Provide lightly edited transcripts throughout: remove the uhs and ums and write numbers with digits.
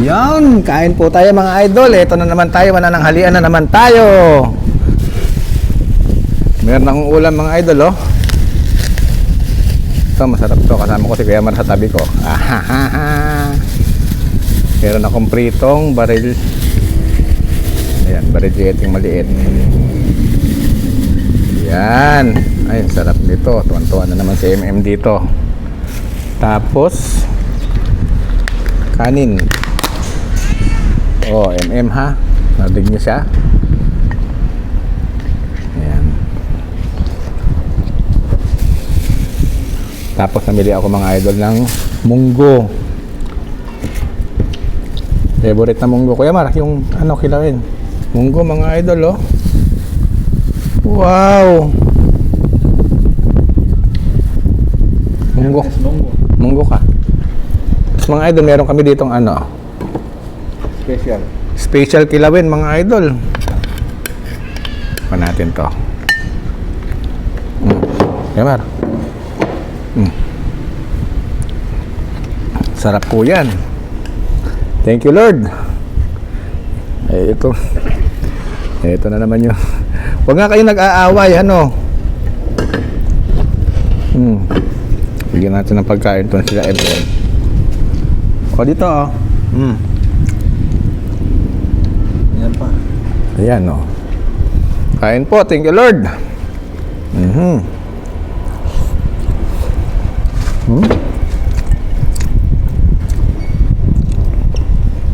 Yan, kain po tayo mga idol. Ito na naman tayo, manananghalian na naman tayo. Meron akong ulam mga idol, oh. Ito, masarap to. Kasama ko si Kuya Mar sa tabi ko. Ahahaha. Meron akong pritong baril. Ayan, baril jeting maliit. Yan. Ay, sarap nito. Tuwan-tuwan na naman si MM dito. Tapos kanin. Oh, MM ha. Narinig niyo siya. Ayan. Tapos namili ako mga idol ng munggo. Favorite na munggo. Kuya Mar, yung ano kilawin. Munggo mga idol, oh. Wow. Munggo. Munggo ka. Tapos mga idol, meron kami ditong ano. Special kilawin mga idol. Pa natin to. Kuya Mar. Sarap po yan. Thank you Lord. Eh ito. Ito na naman yun. Huwag nga kayo nag-aaway, ano. Bigyan natin ng pagkain ito sila Edwin. O dito, oh. Yan pa. Ayan, oh. Kain po, thank you Lord.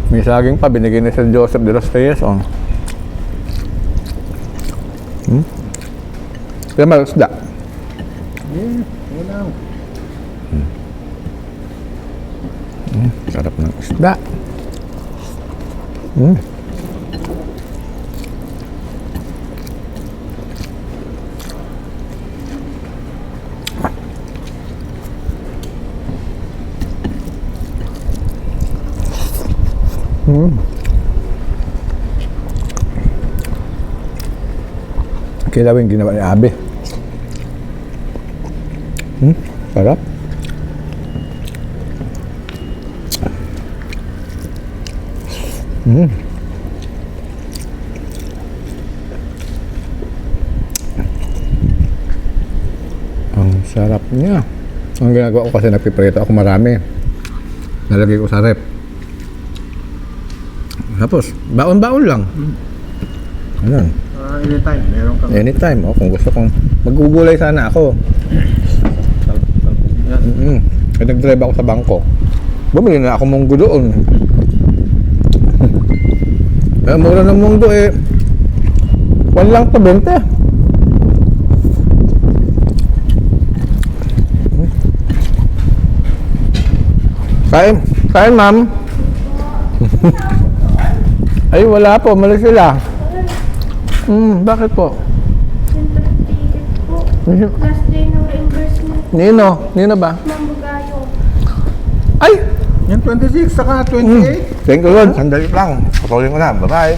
May saging pa, binigyan ni Sir Joseph de los Reyes, oh. Kaya mag-isda. Ulam. Sarap ng isda. Kilawin ginawa ni Abe. Sarap. Ang sarap niya. Ang ginagawa ko kasi nagpiprito ako marami. Nalagay ko sa rep. Tapos, baon-baon lang. Ano? Anytime, meron kang Anytime. Oh, kung gusto kong magugulay sana ako. yan. Nag-drive ako sa bangko. Bumili na ako munggo doon. Mura ng munggo eh. 1 lang to 20. Kain ma'am. Ay wala po, malis sila. Bakit po? Last day ng reimbursement. Nino ba? Mambugayo. Ay! Yan 26 saka 28. Thank you Lord. Sandali lang. Patuloy ko na. Bye-bye.